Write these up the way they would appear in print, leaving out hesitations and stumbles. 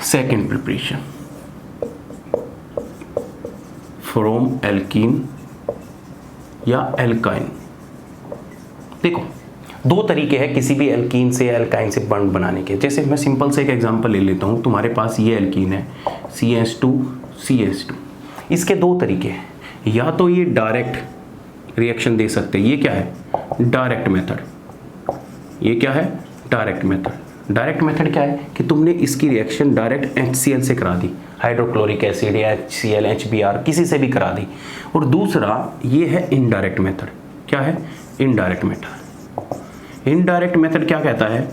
Second preparation from alkene या alkyne. देखो दो तरीके हैं किसी भी एल्कीन से या एल्काइन से बॉन्ड बनाने के। जैसे मैं सिंपल से एक एग्जांपल ले लेता हूँ। तुम्हारे पास ये एल्कीन है CH2CH2। इसके दो तरीके हैं, या तो ये डायरेक्ट रिएक्शन दे सकते हैं। ये क्या है? Direct method. ये क्या है? Direct method. डायरेक्ट मेथड क्या है कि तुमने इसकी रिएक्शन डायरेक्ट HCl से करा दी, हाइड्रोक्लोरिक एसिड या HCl HBr किसी से भी करा दी। और दूसरा ये है इनडायरेक्ट मेथड। क्या है? Indirect method. इनडायरेक्ट मेथड क्या कहता है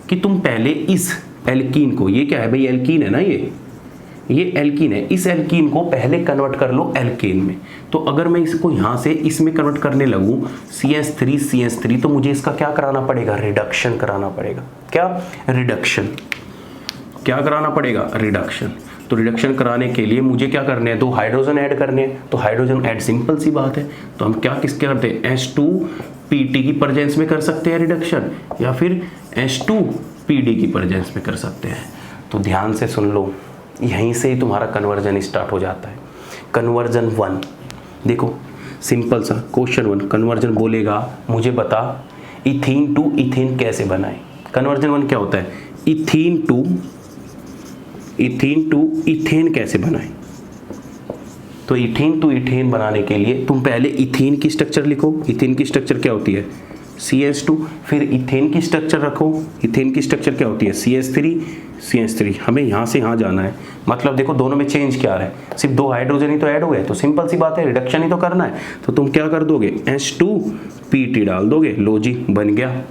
कि तुम पहले इस एल्कीन को, ये क्या है भाई? एल्कीन है ना, ये एल्कीन है। इस एल्कीन को पहले कन्वर्ट कर लो एल्केन में। तो अगर मैं इसको यहाँ से इसमें कन्वर्ट करने लगूँ CH3 तो मुझे इसका क्या कराना पड़ेगा? रिडक्शन कराना पड़ेगा। क्या? रिडक्शन। क्या कराना पड़ेगा? रिडक्शन। तो रिडक्शन कराने के लिए मुझे क्या करने हैं? दो हाइड्रोजन ऐड करने हैं। तो हाइड्रोजन ऐड सिंपल सी बात है। तो हम क्या किसके करते हैं? H2PT की प्रेजेंस में कर सकते हैं रिडक्शन, या फिर H2PD की प्रेजेंस में कर सकते हैं। तो ध्यान से सुन लो, यहीं से ही तुम्हारा कन्वर्जन स्टार्ट हो जाता है। कन्वर्जन 1 देखो सिंपल सा क्वेश्चन 1 कन्वर्जन बोलेगा मुझे बता इथीन टू इथेन कैसे बनाए। कन्वर्जन 1 क्या होता है? इथीन टू इथेन कैसे बनाए। तो इथीन टू इथेन बनाने के लिए तुम पहले इथीन की स्ट्रक्चर लिखो। इथेन की स्ट्रक्चर क्या होती है? CH2। फिर इथेन की स्ट्रक्चर रखो। इथेन की स्ट्रक्चर क्या होती है? CH3। हमें यहाँ से यहाँ जाना है। मतलब देखो दोनों में चेंज क्या आ रहा है? सिर्फ दो हाइड्रोजन ही तो ऐड हुए, तो सिंपल सी बात है रिडक्शन ही तो करना है। तो तुम क्या कर दोगे? H2PT डाल दोगे। लो जी, बन गया।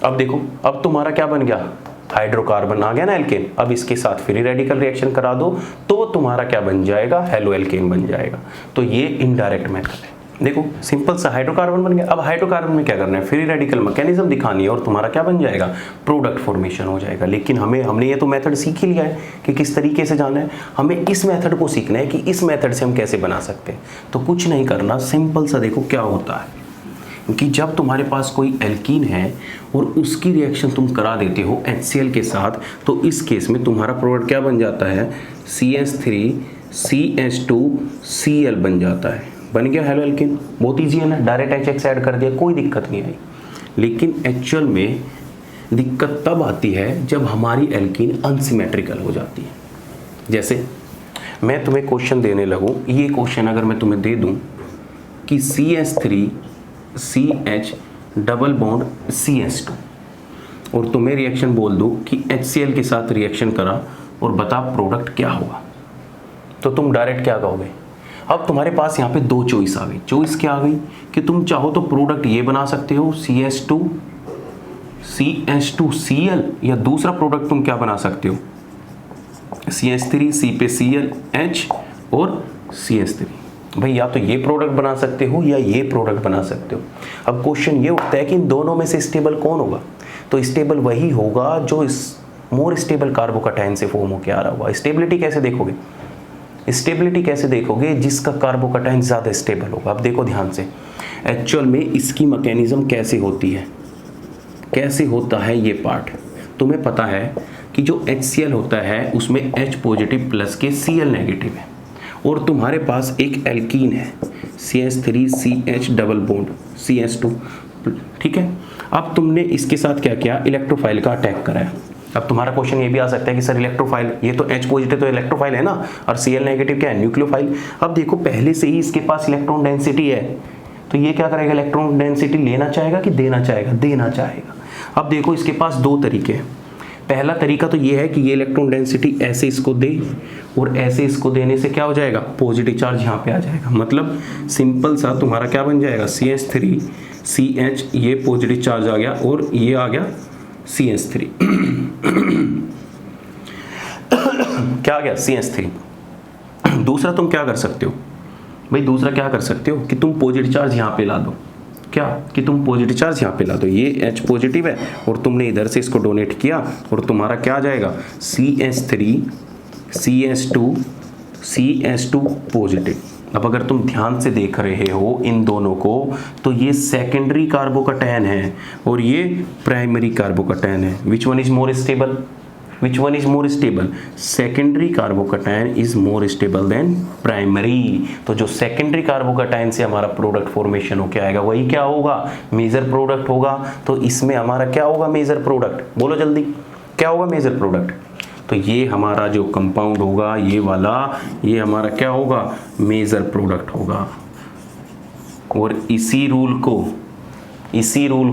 अब देखो, अब तुम्हारा क्या बन गया? हाइड्रोकार्बन आ गया ना एल्केन। अब इसके साथ फ्री रेडिकल रिएक्शन करा दो तो तुम्हारा क्या बन जाएगा? हेलो एल्केन बन जाएगा। तो ये इनडायरेक्ट मेथड है। देखो सिंपल सा हाइड्रोकार्बन बन गया। अब हाइड्रोकार्बन में क्या करना है? फ्री रेडिकल मैकेनिज्म दिखानी है और तुम्हारा क्या बन जाएगा? प्रोडक्ट फॉर्मेशन हो जाएगा। लेकिन हमने ये तो मेथड सीख ही लिया है कि किस तरीके से जाना है। हमें इस मेथड को सीखना है कि इस मेथड से हम कैसे बना सकते हैं। तो कुछ नहीं करना, सिंपल सा देखो क्या होता है कि जब तुम्हारे पास कोई एल्कीन है और उसकी रिएक्शन तुम करा देते हो HCl के साथ, तो इस केस में तुम्हारा प्रोडक्ट क्या बन जाता है? CH3CH2Cl बन जाता है। बन गया हेलो एल्कीन। बहुत ईजी है ना, डायरेक्ट HX ऐड कर दिया, कोई दिक्कत नहीं आई। लेकिन एक्चुअल में दिक्कत तब आती है जब हमारी एल्कीन अनसिमेट्रिकल हो जाती है। जैसे मैं तुम्हें क्वेश्चन देने लगूँ, ये क्वेश्चन अगर मैं तुम्हें दे दूँ कि CH3CH डबल बॉन्ड CH2 और तुम्हें रिएक्शन बोल दो कि HCl के साथ रिएक्शन करा और बता प्रोडक्ट क्या होगा, तो तुम डायरेक्ट क्या कहोगे? अब तुम्हारे पास यहाँ पे दो चॉइस आ गई। चॉइस क्या आ गई कि तुम चाहो तो प्रोडक्ट ये बना सकते हो CH2CH2Cl, या दूसरा प्रोडक्ट तुम क्या बना सकते हो? CH3 C पे Cl H और CH3। भाई या तो ये प्रोडक्ट बना सकते हो या ये प्रोडक्ट बना सकते हो। अब क्वेश्चन ये उठता है कि इन दोनों में से स्टेबल कौन होगा? तो स्टेबल वही होगा जो इस मोर स्टेबल कार्बोकैटायन से फॉर्म होकर आ रहा होगा। स्टेबिलिटी कैसे देखोगे? स्टेबिलिटी कैसे देखोगे? जिसका कार्बोकैटायन ज़्यादा स्टेबल होगा। अब देखो ध्यान से, एक्चुअल में इसकी मैकेनिज्म कैसे होती है, कैसे होता है ये पार्ट तुम्हें पता है कि जो HCl होता है उसमें H पॉजिटिव प्लस के Cl नेगेटिव है, और तुम्हारे पास एक एल्कीन है CH3CH डबल बॉन्ड CH2, ठीक है। अब तुमने इसके साथ क्या किया? इलेक्ट्रोफाइल का अटैक कराया। अब तुम्हारा क्वेश्चन ये भी आ सकता है कि सर इलेक्ट्रोफाइल, ये तो H पॉजिटिव तो इलेक्ट्रोफाइल है ना, और Cl नेगेटिव क्या है? न्यूक्लियोफाइल। अब देखो पहले से ही इसके पास इलेक्ट्रॉन डेंसिटी है, तो ये क्या करेगा? इलेक्ट्रॉन डेंसिटी लेना चाहेगा कि देना चाहेगा? देना चाहेगा। अब देखो इसके पास दो तरीके हैं। पहला तरीका तो ये है कि ये इलेक्ट्रॉन डेंसिटी ऐसे इसको दे और ऐसे इसको देने से क्या हो जाएगा? पॉजिटिव चार्ज यहाँ पे आ जाएगा। मतलब सिंपल सा तुम्हारा क्या बन जाएगा? CH3CH, ये पॉजिटिव चार्ज आ गया और ये आ गया CH3 क्या आ गया? CH3। दूसरा तुम क्या कर सकते हो भाई? दूसरा क्या कर सकते हो कि तुम पॉजिटिव चार्ज यहाँ पे ला दो। क्या कि तुम पॉजिटिव चार्ज यहाँ पे ला दो। ये H पॉजिटिव है और तुमने इधर से इसको डोनेट किया और तुम्हारा क्या आ जाएगा? CH3CH2 positive. अब अगर तुम ध्यान से देख रहे हो इन दोनों को, तो ये सेकेंडरी कार्बोकैटायन है और ये प्राइमरी कार्बोकैटायन है। Which one is more stable? Which one is more stable, secondary carbocation is more stable then primary. तो जो सेकेंडरी कार्बोकैटायन से हमारा प्रोडक्ट फॉर्मेशन हो क्या आएगा, वही क्या होगा, मेजर प्रोडक्ट होगा। तो इसमें हमारा क्या होगा, मेजर प्रोडक्ट, बोलो जल्दी क्या होगा मेजर प्रोडक्ट। तो ये हमारा जो कंपाउंड होगा ये वाला, ये हमारा क्या होगा, मेजर प्रोडक्ट होगा। और इसी रूल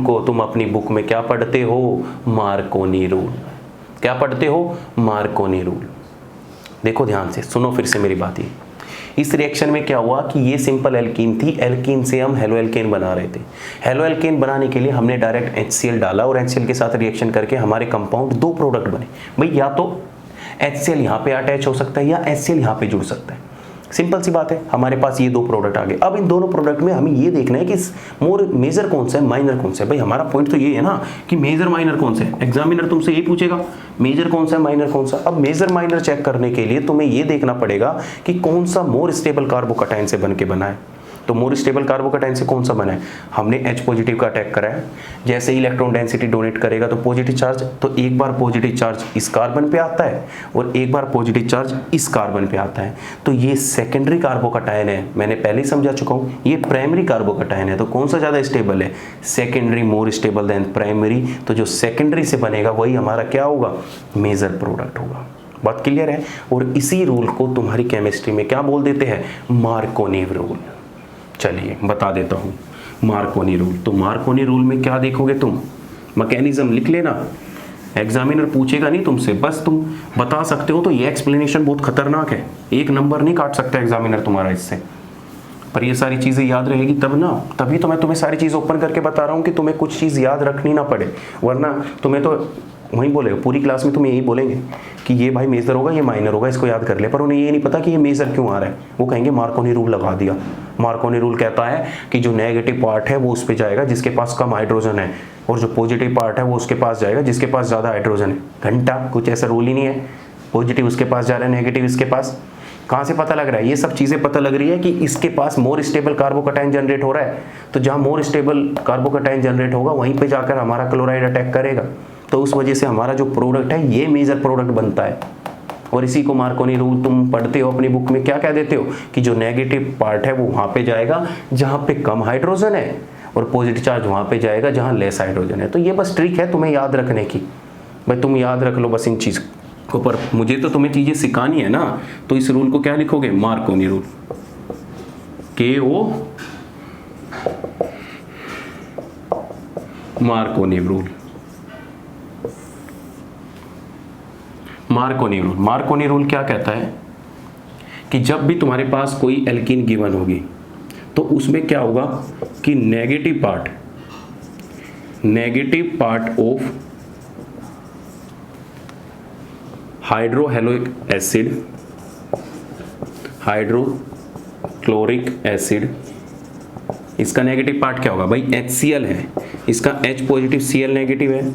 को तुम अपनी बुक में क्या पढ़ते हो, मार्कोनी रूल। क्या पढ़ते हो, मार्कोनी रूल। देखो ध्यान से सुनो फिर से मेरी बात। ये इस रिएक्शन में क्या हुआ कि ये सिंपल एल्कीन थी, एल्कीन से हम हेलो एल्केन बना रहे थे। हेलो एल्केन बनाने के लिए हमने डायरेक्ट HCl डाला और HCl के साथ रिएक्शन करके हमारे कंपाउंड दो प्रोडक्ट बने। भाई या तो HCl यहाँ पे अटैच हो सकता है या HCl यहाँ पे जुड़ सकता है, सिंपल सी बात है। हमारे पास ये दो प्रोडक्ट आ गए। अब इन दोनों प्रोडक्ट में हमें ये देखना है कि मेजर कौन सा है, माइनर कौन सा है। भाई हमारा पॉइंट तो ये है ना कि मेजर माइनर कौन सा है, एग्जामिनर तुमसे ये पूछेगा मेजर कौन सा है, माइनर कौन सा। अब मेजर माइनर चेक करने के लिए तुम्हें ये देखना पड़ेगा कि कौन सा मोर स्टेबल कार्बोकैटायन से बन के बना है। तो मोर स्टेबल कार्बोकैटायन से कौन सा बना है, हमने H पॉजिटिव का अटैक करा है। जैसे ही इलेक्ट्रॉन डेंसिटी डोनेट करेगा तो पॉजिटिव चार्ज, तो एक बार पॉजिटिव चार्ज इस कार्बन पे आता है और एक बार पॉजिटिव चार्ज इस कार्बन पे आता है। तो ये सेकेंडरी कार्बोकैटायन है, मैंने पहले ही समझा चुका हूँ। ये प्राइमरी कार्बोकैटायन है, तो कौन सा ज़्यादा स्टेबल है, secondary more stable then primary. तो जो सेकेंडरी से बनेगा वही हमारा क्या होगा, मेजर प्रोडक्ट होगा। बात क्लियर है। और इसी रूल को तुम्हारी केमिस्ट्री में क्या बोल देते हैं, मार्कोनी रूल। चलिए बता देता हूँ मार्कोनी रूल। तो मार्कोनी रूल में क्या देखोगे तुम, मैकेनिज्म लिख लेना, एग्जामिनर पूछेगा नहीं तुमसे, बस तुम बता सकते हो। तो ये एक्सप्लेनेशन बहुत खतरनाक है, एक नंबर नहीं काट सकता एग्जामिनर तुम्हारा इससे, पर ये सारी चीज़ें याद रहेगी तब ना, तभी तो मैं तुम्हें सारी चीज़ ओपन करके बता रहा हूँ कि तुम्हें कुछ चीज़ याद रखनी ना पड़े। वरना तुम्हें तो वहीं बोलेगा पूरी क्लास में, तुम्हें यही बोलेंगे कि ये भाई मेजर होगा, ये माइनर होगा, इसको याद कर ले, पर उन्हें ये नहीं पता कि ये मेजर क्यों आ रहा है। वो कहेंगे मार्कोनी रूल लगा दिया। मार्कोनी रूल कहता है कि जो नेगेटिव पार्ट है वो उस पर जाएगा जिसके पास कम हाइड्रोजन है, और जो पॉजिटिव पार्ट है वो उसके पास जाएगा जिसके पास ज़्यादा हाइड्रोजन है। घंटा, कुछ ऐसा रूल ही नहीं है, पॉजिटिव उसके पास जा रहा है, नेगेटिव इसके पास। कहाँ से पता लग रहा है, ये सब चीज़ें पता लग रही है कि इसके पास मोर स्टेबल कार्बोकैटायन जनरेट हो रहा है। तो जहाँ मोर स्टेबल कार्बोकैटायन जनरेट होगा वहीं पे जाकर हमारा क्लोराइड अटैक करेगा। तो उस वजह से हमारा जो प्रोडक्ट है ये मेजर प्रोडक्ट बनता है। और इसी को मार्कोनी रूल तुम पढ़ते हो अपनी बुक में, क्या कह देते हो कि जो नेगेटिव पार्ट है वो वहाँ पे जाएगा जहाँ पे कम हाइड्रोजन है, और पॉजिटिव चार्ज वहाँ पे जाएगा जहाँ लेस हाइड्रोजन है। तो ये बस ट्रिक है तुम्हें याद रखने की, भाई तुम याद रख लो बस इन चीज़ को। पर मुझे तो तुम्हें चीज़ें सिखानी है ना, तो इस रूल को क्या लिखोगे, Markovnikov rule, KO Markovnikov rule. Markovnikov rule, Markovnikov rule क्या कहता है कि जब भी तुम्हारे पास कोई एल्कीन गिवन होगी तो उसमें क्या होगा कि negative part of hydrohaloic acid, hydrochloric acid, इसका नेगेटिव पार्ट क्या होगा, भाई HCl है, इसका H पॉजिटिव Cl नेगेटिव है,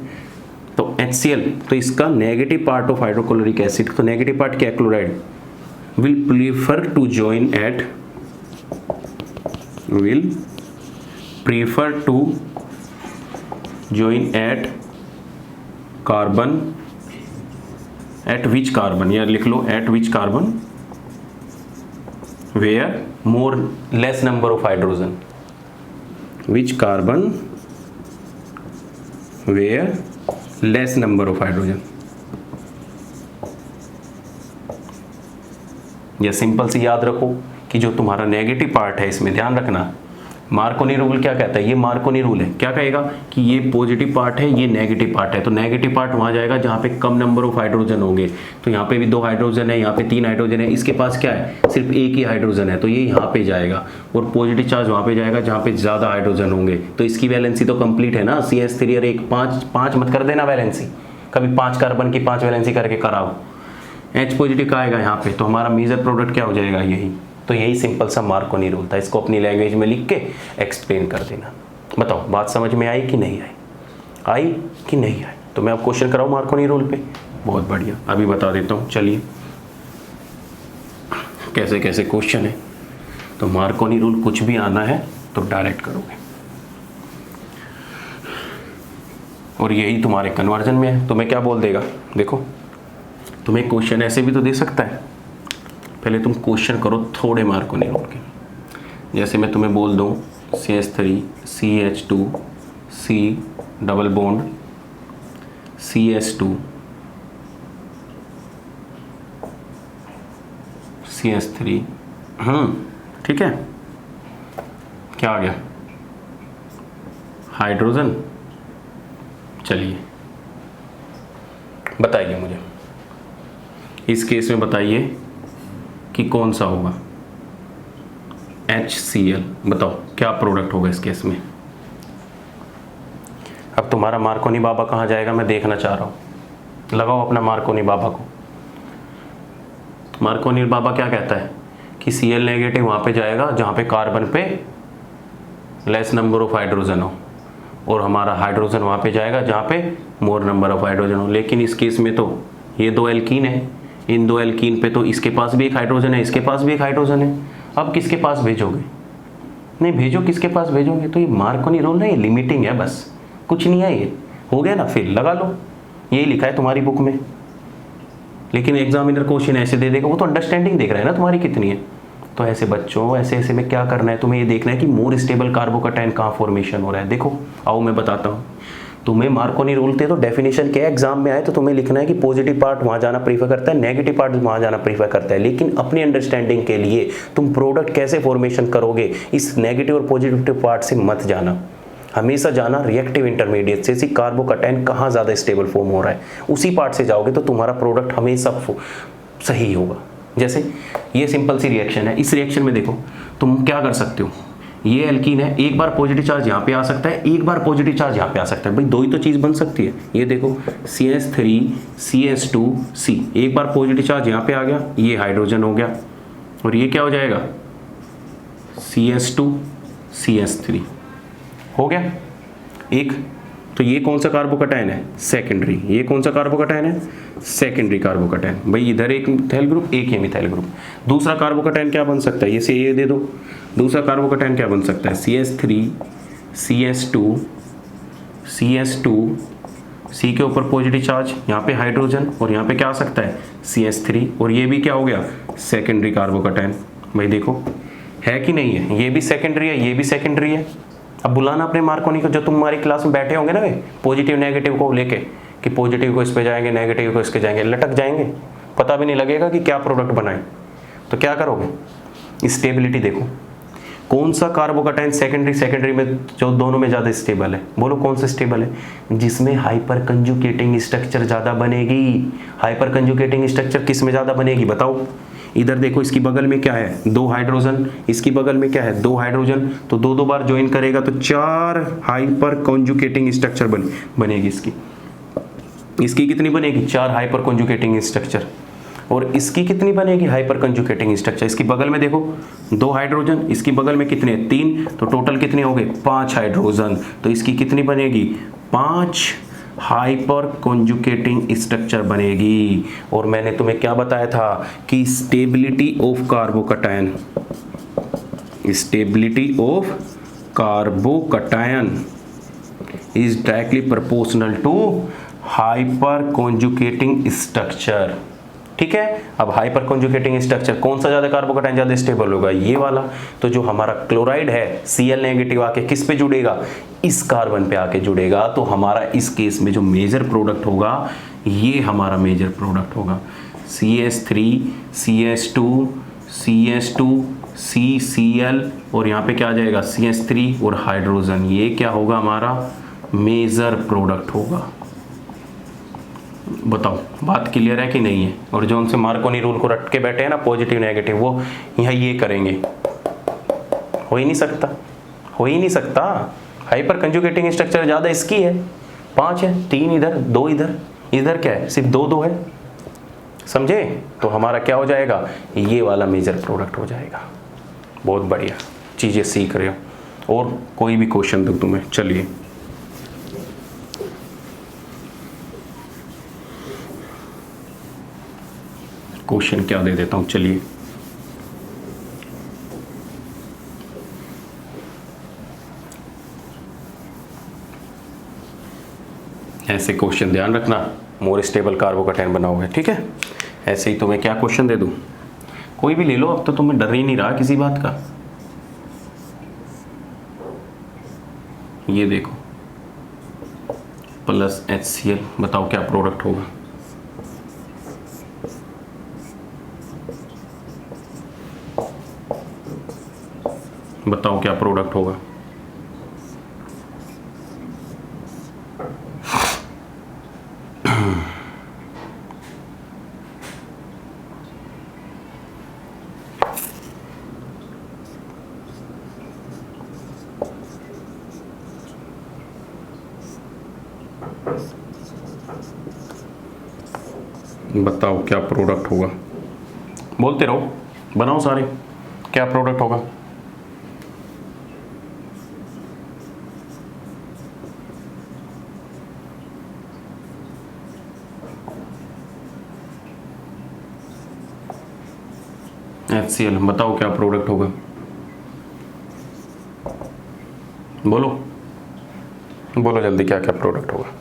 तो HCl, तो इसका negative part of hydrochloric acid, तो नेगेटिव पार्ट क्या है, chloride, will prefer to join at carbon, at which carbon, या लिख लो at which carbon where more less number of hydrogen, which carbon where less number of hydrogen। या simple सी याद रखो कि जो तुम्हारा नेगेटिव पार्ट है, इसमें ध्यान रखना मार्कोनी रूल क्या कहता है, ये मार्कोनी रूल है, क्या कहेगा कि ये पॉजिटिव पार्ट है, ये नेगेटिव पार्ट है, तो नेगेटिव पार्ट वहाँ जाएगा जहाँ पे कम नंबर ऑफ हाइड्रोजन होंगे। तो यहाँ पे भी 2 हाइड्रोजन है, यहाँ पे 3 हाइड्रोजन है, इसके पास क्या है, सिर्फ एक ही हाइड्रोजन है, तो ये यहाँ पे जाएगा, और पॉजिटिव चार्ज वहाँ पे जाएगा जहाँ पे ज़्यादा हाइड्रोजन होंगे। तो इसकी वैलेंसी तो कंप्लीट है ना, CH3 और 1 5 मत कर देना वैलेंसी, कभी 5 कार्बन की 5 वैलेंसी करके कराओ। H पॉजिटिव का आएगा यहाँ पे, तो हमारा मेजर प्रोडक्ट क्या हो जाएगा, यही। तो यही सिंपल सा मार्कोनी रूल था, इसको अपनी लैंग्वेज में लिख के एक्सप्लेन कर देना। बताओ बात समझ में आई कि नहीं आई, कि नहीं आई। तो मैं अब क्वेश्चन कराऊँ मार्कोनी रूल पे, बहुत बढ़िया, अभी बता देता हूँ। चलिए कैसे कैसे क्वेश्चन है। तो मार्कोनी रूल कुछ भी आना है तो डायरेक्ट करोगे, और यही तुम्हारे कन्वर्जन में है। तो मैं क्या बोल देगा, देखो तुम्हें क्वेश्चन ऐसे भी तो दे सकता है, पहले तुम क्वेश्चन करो थोड़े मार्कों नहीं रोक के। जैसे मैं तुम्हें बोल दूँ CH3 CH2 C double bond CH2 CH3, ठीक है, क्या आ गया, हाइड्रोजन। चलिए बताइए मुझे, इस केस में बताइए कि कौन सा होगा, HCl। बताओ क्या प्रोडक्ट होगा इस केस में। अब तुम्हारा मार्कोनी बाबा कहाँ जाएगा मैं देखना चाह रहा हूँ। लगाओ अपना मार्कोनी बाबा को। मार्कोनी बाबा क्या कहता है कि Cl नेगेटिव वहाँ पे जाएगा जहाँ पे कार्बन पे लेस नंबर ऑफ हाइड्रोजन हो, और हमारा हाइड्रोजन वहाँ पे जाएगा जहाँ पे मोर नंबर ऑफ हाइड्रोजन हो। लेकिन इस केस में तो ये दो एल्कीन है, इन दो एल्कीन पे तो इसके पास भी एक हाइड्रोजन है, इसके पास भी एक हाइड्रोजन है। अब किसके पास भेजोगे, नहीं भेजो, किसके पास भेजोगे। तो ये मार्कोनी रूल नहीं, लिमिटिंग है बस, कुछ नहीं है। ये हो गया ना, फिर लगा लो, यही लिखा है तुम्हारी बुक में। लेकिन एग्जामिनर क्वेश्चन ऐसे दे देगा, वो तो अंडरस्टैंडिंग देख रहा है ना तुम्हारी कितनी है। तो ऐसे बच्चों ऐसे ऐसे में क्या करना है, तुम्हें ये देखना है कि मोर स्टेबल कार्बोकैटायन कहाँ फॉर्मेशन हो रहा है। देखो आओ मैं बताता हूँ तुम्हें। मार्कोनी रूल थे तो डेफिनेशन क्या है, एग्जाम में आए तो तुम्हें लिखना है कि पॉजिटिव पार्ट वहाँ जाना प्रीफर करता है, नेगेटिव पार्ट वहाँ जाना प्रीफर करता है। लेकिन अपनी अंडरस्टैंडिंग के लिए तुम प्रोडक्ट कैसे फॉर्मेशन करोगे, इस नेगेटिव और पॉजिटिव पार्ट से मत जाना, हमेशा जाना रिएक्टिव इंटरमीडिएट से, कार्बोकैटायन कहाँ ज़्यादा स्टेबल फॉर्म हो रहा है उसी पार्ट से जाओगे तो तुम्हारा प्रोडक्ट हमेशा सही होगा। जैसे ये सिंपल सी रिएक्शन है, इस रिएक्शन में देखो तुम क्या कर सकते हो, ये एल्कीन है, एक बार पॉजिटिव चार्ज यहाँ पे आ सकता है, एक बार पॉजिटिव चार्ज यहाँ पे आ सकता है। भाई दो ही तो चीज़ बन सकती है। ये देखो CH3 CH2 C, एक बार पॉजिटिव चार्ज यहाँ पे आ गया, ये हाइड्रोजन हो गया, और ये क्या हो जाएगा CH2 CH3 हो गया एक। तो ये कौन सा कार्बोकैटायन है, सेकेंडरी। ये कौन सा कार्बोकैटायन है, सेकेंडरी कार्बोकैटायन। भाई इधर एक मिथाइल ग्रुप, एक ये मिथाइल ग्रुप। दूसरा कार्बोकैटायन क्या बन सकता है, ये दे दो। दूसरा कार्बोकैटायन क्या बन सकता है, CH3 CH2 CH2 C के ऊपर पॉजिटिव चार्ज, यहाँ पे हाइड्रोजन, और यहाँ पे क्या आ सकता है CH3, और ये भी क्या हो गया सेकेंडरी कार्बोकैटायन। भाई देखो है कि नहीं है, ये भी सेकेंडरी है, ये भी सेकेंडरी है। अब बुलाना अपने मार्कोनी को, जो तुम्हारी क्लास में बैठे होंगे ना वे पॉजिटिव नेगेटिव को लेके, कि पॉजिटिव को इस पे जाएंगे, नेगेटिव को इसके जाएंगे, लटक जाएंगे, पता भी नहीं लगेगा कि क्या प्रोडक्ट बनाए। तो क्या करोगे, स्टेबिलिटी देखो, कौन सा कार्बोकैटायन सेकेंडरी में जो दोनों में ज़्यादा स्टेबल है, बोलो कौन सा स्टेबल है, जिसमें हाइपर कंजुगेटिंग स्ट्रक्चर ज़्यादा बनेगी। हाइपर कंजुगेटिंग स्ट्रक्चर किस में ज़्यादा बनेगी बताओ। इधर देखो इसकी बगल में क्या है, दो हाइड्रोजन, इसकी बगल में क्या है, दो हाइड्रोजन, तो दो दो बार ज्वाइन करेगा तो 4 हाइपर कॉन्जुगेटिंग स्ट्रक्चर बनेगी। इसकी कितनी बनेगी, 4 हाइपर कॉन्जुगेटिंग स्ट्रक्चर। और इसकी कितनी बनेगी, हाइपर कॉन्जुगेटिंग स्ट्रक्चर। इसकी बगल में देखो 2 हाइड्रोजन, इसकी बगल में कितने, 3, तो टोटल कितने हो गए 5 हाइड्रोजन। तो इसकी कितनी बनेगी, 5 हाइपर कॉन्जुगेटिंग स्ट्रक्चर बनेगी। और मैंने तुम्हें क्या बताया था कि stability of carbocation, stability of carbocation is directly proportional to hyper conjugating structure. ठीक है, अब हाइपर कॉन्जुगेटिंग स्ट्रक्चर कौन सा ज़्यादा कार्बोकैटायन ज़्यादा स्टेबल होगा, ये वाला। तो जो हमारा क्लोराइड है Cl नेगेटिव आके किस पे जुड़ेगा, इस कार्बन पे आके जुड़ेगा। तो हमारा इस केस में जो मेजर प्रोडक्ट होगा, ये हमारा मेजर प्रोडक्ट होगा CH3 CH2 CH2 CCl, और यहाँ पे क्या आ जाएगा CH3 और हाइड्रोजन। ये क्या होगा, हमारा मेजर प्रोडक्ट होगा। बताओ बात क्लियर है कि नहीं है। और जो उनसे मार्कोनी रूल को रट के बैठे हैं ना पॉजिटिव नेगेटिव, वो यहाँ ये करेंगे, हो ही नहीं सकता, हो ही नहीं सकता। हाइपर कंजुगेटिंग स्ट्रक्चर ज़्यादा इसकी है, 5 है, 3 इधर 2 इधर, इधर क्या है सिर्फ 2 है, समझे। तो हमारा क्या हो जाएगा, ये वाला मेजर प्रोडक्ट हो जाएगा। बहुत बढ़िया चीज़ें सीख रहे हो। और कोई भी क्वेश्चन दो तुम्हें, चलिए क्वेश्चन क्या दे देता हूं, चलिए ऐसे क्वेश्चन ध्यान रखना मोर स्टेबल कार्बोकैटायन बनाओगे। ठीक है, ऐसे ही तुम्हें क्या क्वेश्चन दे दूं, कोई भी ले लो, अब तो तुम्हें डर ही नहीं रहा किसी बात का। ये देखो प्लस HCl, बताओ क्या प्रोडक्ट होगा। बताओ क्या प्रोडक्ट होगा। बताओ क्या प्रोडक्ट होगा, बोलते रहो, बनाओ सारे, क्या प्रोडक्ट होगा। HCl, बताओ क्या प्रोडक्ट होगा, बोलो बोलो जल्दी, क्या क्या प्रोडक्ट होगा।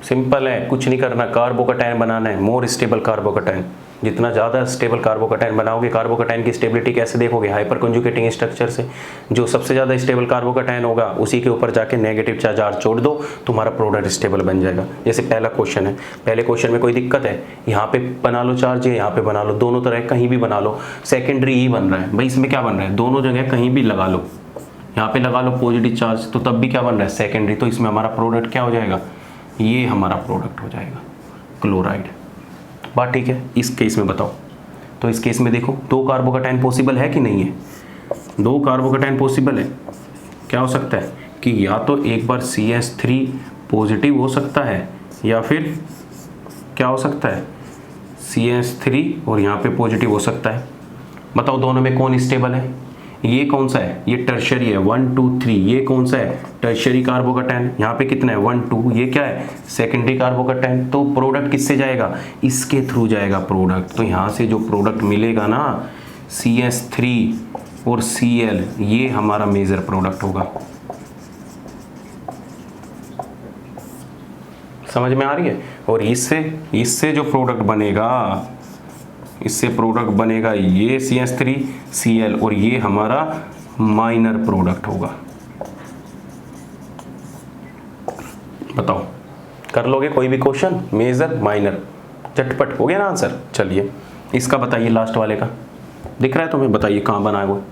सिंपल है, कुछ नहीं करना, कार्बोकैटायन बनाना है, मोर स्टेबल कार्बोकैटायन। जितना ज़्यादा स्टेबल कार्बोकैटायन बनाओगे, कार्बोकैटायन की स्टेबिलिटी कैसे देखोगे, हाइपर कंजुगेटिंग स्ट्रक्चर से। जो सबसे ज़्यादा स्टेबल कार्बोकैटायन होगा उसी के ऊपर जाके नेगेटिव चार्ज जोड़ दो, तुम्हारा प्रोडक्ट स्टेबल बन जाएगा। जैसे पहला क्वेश्चन है, पहले क्वेश्चन में कोई दिक्कत है, यहाँ पे बना लो चार्ज, यहाँ पे बना लो, दोनों तरह कहीं भी बना लो, सेकेंडरी ही बन रहा है भाई। इसमें क्या बन रहा है, दोनों जगह कहीं भी लगा लो, यहाँ पे लगा लो पॉजिटिव चार्ज, तो तब भी क्या बन रहा है, सेकेंडरी। तो इसमें हमारा प्रोडक्ट क्या हो जाएगा, ये हमारा प्रोडक्ट हो जाएगा क्लोराइड। बात ठीक है। इस केस में बताओ, तो इस केस में देखो, दो कार्बोकैटायन पॉसिबल है कि नहीं है, दो कार्बोकैटायन पॉसिबल है। क्या हो सकता है कि या तो एक बार CH3 पॉजिटिव हो सकता है, या फिर क्या हो सकता है, CH3 और यहाँ पे पॉजिटिव हो सकता है। बताओ दोनों में कौन स्टेबल है, ये कौन सा है, ये टर्शरी है 1 2 3, ये कौन सा है, टर्शरी कार्बोकैटायन। यहाँ पे कितना है 1 2, ये क्या है, सेकेंडरी कार्बोकैटायन। तो प्रोडक्ट किससे जाएगा, इसके थ्रू जाएगा प्रोडक्ट। तो यहाँ से जो प्रोडक्ट मिलेगा ना, CH3 और Cl, ये हमारा मेजर प्रोडक्ट होगा। समझ में आ रही है। और इससे जो प्रोडक्ट बनेगा, इससे प्रोडक्ट बनेगा ये CH3 Cl, और ये हमारा माइनर प्रोडक्ट होगा। बताओ कर लोगे कोई भी क्वेश्चन, मेजर माइनर, झटपट हो गया ना आंसर। चलिए इसका बताइए, लास्ट वाले का दिख रहा है तुम्हें, बताइए कहाँ बनाया वो।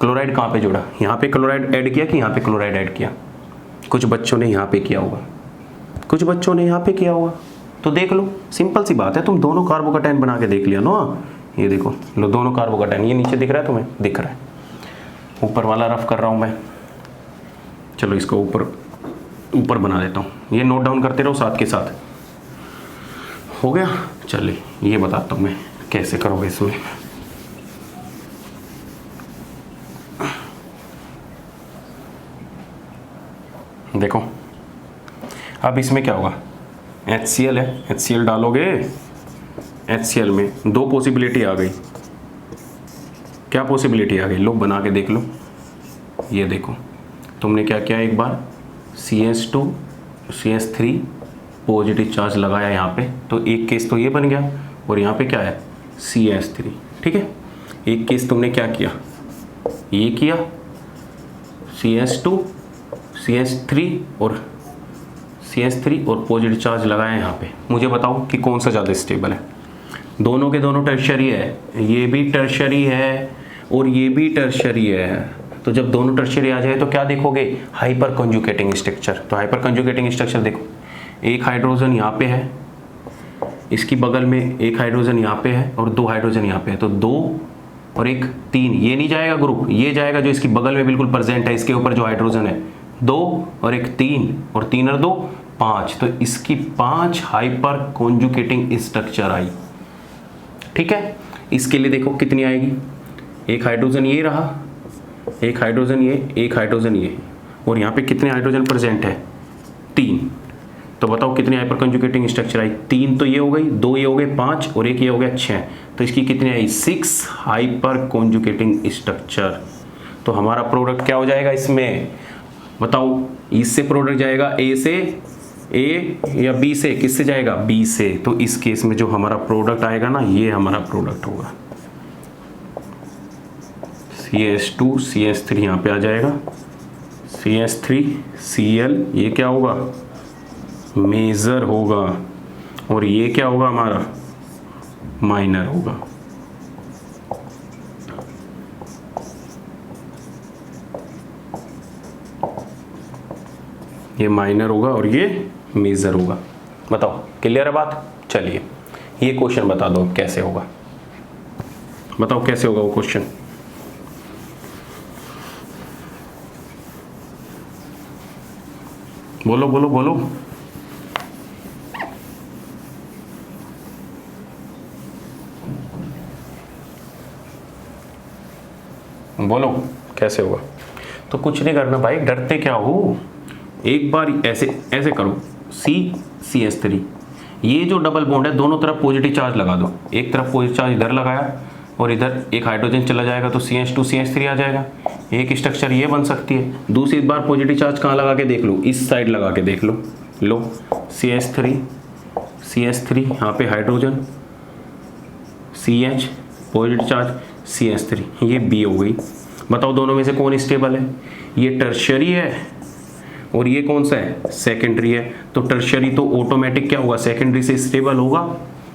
क्लोराइड कहाँ पे जुड़ा, यहाँ पे क्लोराइड ऐड किया कि यहाँ पे क्लोराइड ऐड किया। कुछ बच्चों ने यहाँ पे किया होगा, कुछ बच्चों ने यहाँ पे किया होगा। तो देख लो, सिंपल सी बात है, तुम दोनों कार्बोकैटायन बना के देख लिया ना। ये देखो लो, दोनों कार्बोकैटायन, ये नीचे दिख रहा है तुम्हें, दिख रहा है। ऊपर वाला रफ कर रहा हूँ मैं, चलो इसको ऊपर बना देता हूँ। ये नोट डाउन करते रहो साथ के साथ। हो गया, चलिए ये बताता हूँ मैं कैसे करोगे इसमें। देखो अब इसमें क्या होगा, HCl है, HCl डालोगे, HCl में दो पॉसिबिलिटी आ गई। क्या पॉसिबिलिटी आ गई, लो बना के देख लो। ये देखो तुमने क्या किया, एक बार CH2 CH3 पॉजिटिव चार्ज लगाया यहाँ पे, तो एक केस तो ये बन गया, और यहाँ पे क्या है CH3। ठीक है, एक केस तुमने क्या किया, ये किया CH2 CH3 और पॉजिटिव चार्ज लगाया यहाँ पे। मुझे बताओ कि कौन सा ज़्यादा स्टेबल है। दोनों के दोनों टर्शरी है, ये भी टर्शरी है और ये भी टर्शरी है। तो जब दोनों टर्शरी आ जाए तो क्या देखोगे, हाइपर कंजुगेटिंग स्ट्रक्चर। तो हाइपर कंजुगेटिंग स्ट्रक्चर देखो, एक हाइड्रोजन यहाँ पे है, इसकी बगल में एक हाइड्रोजन यहाँ पे है और दो हाइड्रोजन यहाँ पे है। तो 2 और 1 3, ये नहीं जाएगा ग्रुप, ये जाएगा जो इसकी बगल में बिल्कुल प्रेजेंट है, इसके ऊपर जो हाइड्रोजन है। 2 और 1 3, और 3 और 2 5, तो इसकी 5 हाइपर कॉन्जुगेटिंग स्ट्रक्चर आई। ठीक है, इसके लिए देखो कितनी आएगी, एक हाइड्रोजन ये रहा, एक हाइड्रोजन ये, एक हाइड्रोजन ये, और यहाँ पे कितने हाइड्रोजन प्रेजेंट है 3। तो बताओ कितनी हाइपर कॉन्जुगेटिंग स्ट्रक्चर आई, 3 तो ये हो गई, 2 ये हो गए 5, और एक ये हो गया 6। तो इसकी कितनी आई 6 हाइपर कॉन्जुगेटिंग स्ट्रक्चर। तो हमारा प्रोडक्ट क्या हो जाएगा इसमें, बताओ। इससे प्रोडक्ट जाएगा A से ए या बी से, किससे जाएगा, बी से। तो इस केस में जो हमारा प्रोडक्ट आएगा ना, ये हमारा प्रोडक्ट होगा। CH2 CH3 यहाँ पे आ जाएगा, CH3 Cl, ये क्या होगा, मेजर होगा, और ये क्या होगा हमारा, माइनर होगा। ये माइनर होगा और ये मेजर होगा। बताओ क्लियर है बात। चलिए ये क्वेश्चन बता दो कैसे होगा, बताओ कैसे होगा वो क्वेश्चन। बोलो बोलो बोलो। बोलो कैसे होगा। तो कुछ नहीं करना भाई, डरते क्या हो, एक बार ऐसे ऐसे करो, CH3, ये जो डबल बॉन्ड है दोनों तरफ पॉजिटिव चार्ज लगा दो। एक तरफ पॉजिटिव चार्ज इधर लगाया और इधर एक हाइड्रोजन चला जाएगा तो CH2 CH3 आ जाएगा। एक स्ट्रक्चर ये बन सकती है। दूसरी बार पॉजिटिव चार्ज कहाँ लगा के देख लो, इस साइड लगा के देख लो। लो CH3 यहाँ पे hydrogen, CH positive charge, CH3, ये B हो गई। बताओ दोनों में से कौन स्टेबल है, ये टर्शियरी है और ये कौन सा है, सेकेंडरी है। तो टर्शियरी तो ऑटोमेटिक क्या होगा, सेकेंडरी से स्टेबल होगा।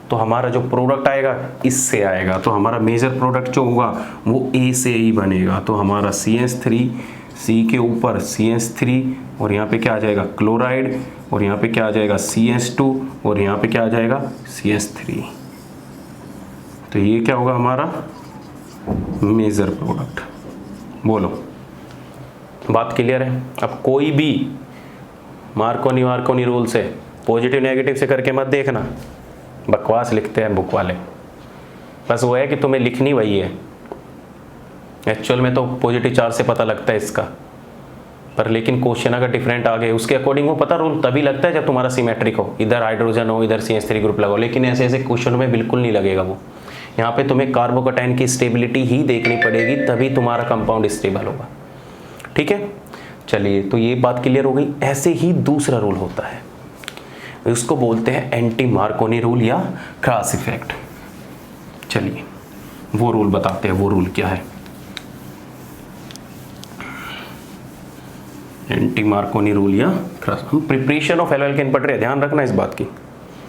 तो हमारा जो प्रोडक्ट आएगा इससे आएगा, तो हमारा मेजर प्रोडक्ट जो होगा वो A से ही बनेगा। तो हमारा CH3, C के ऊपर CH3 और यहाँ पे क्या आ जाएगा, क्लोराइड, और यहाँ पे क्या आ जाएगा, CH2, और यहाँ पे क्या आ जाएगा, CH3। तो ये क्या होगा हमारा मेजर प्रोडक्ट। बोलो बात क्लियर है। अब कोई भी मार्कोनी रूल से पॉजिटिव नेगेटिव से करके मत देखना, बकवास लिखते हैं बुक वाले। बस वो है कि तुम्हें लिखनी वही है, एक्चुअल में तो पॉजिटिव चार्ज से पता लगता है इसका, पर लेकिन क्वेश्चन अगर डिफरेंट आ गए उसके अकॉर्डिंग वो पता रूल तभी लगता है जब तुम्हारा सिमेट्रिक हो, इधर हाइड्रोजन हो इधर CH3 ग्रुप लगाओ। लेकिन ऐसे ऐसे क्वेश्चन में बिल्कुल नहीं लगेगा वो। यहाँ पे तुम्हें कार्बोकैटायन की स्टेबिलिटी ही देखनी पड़ेगी, तभी तुम्हारा कंपाउंड स्टेबल होगा। ठीक है, चलिए तो ये बात क्लियर हो गई। ऐसे ही दूसरा रूल होता है, उसको बोलते हैं एंटी मार्कोनी रूल या क्रॉस इफेक्ट। चलिए वो रूल बताते हैं, वो रूल क्या है। एंटी मार्कोनी रूल या क्रॉस, हम प्रिपरेशन ऑफ एल्केन पढ़ रहे हैं, ध्यान रखना इस बात की।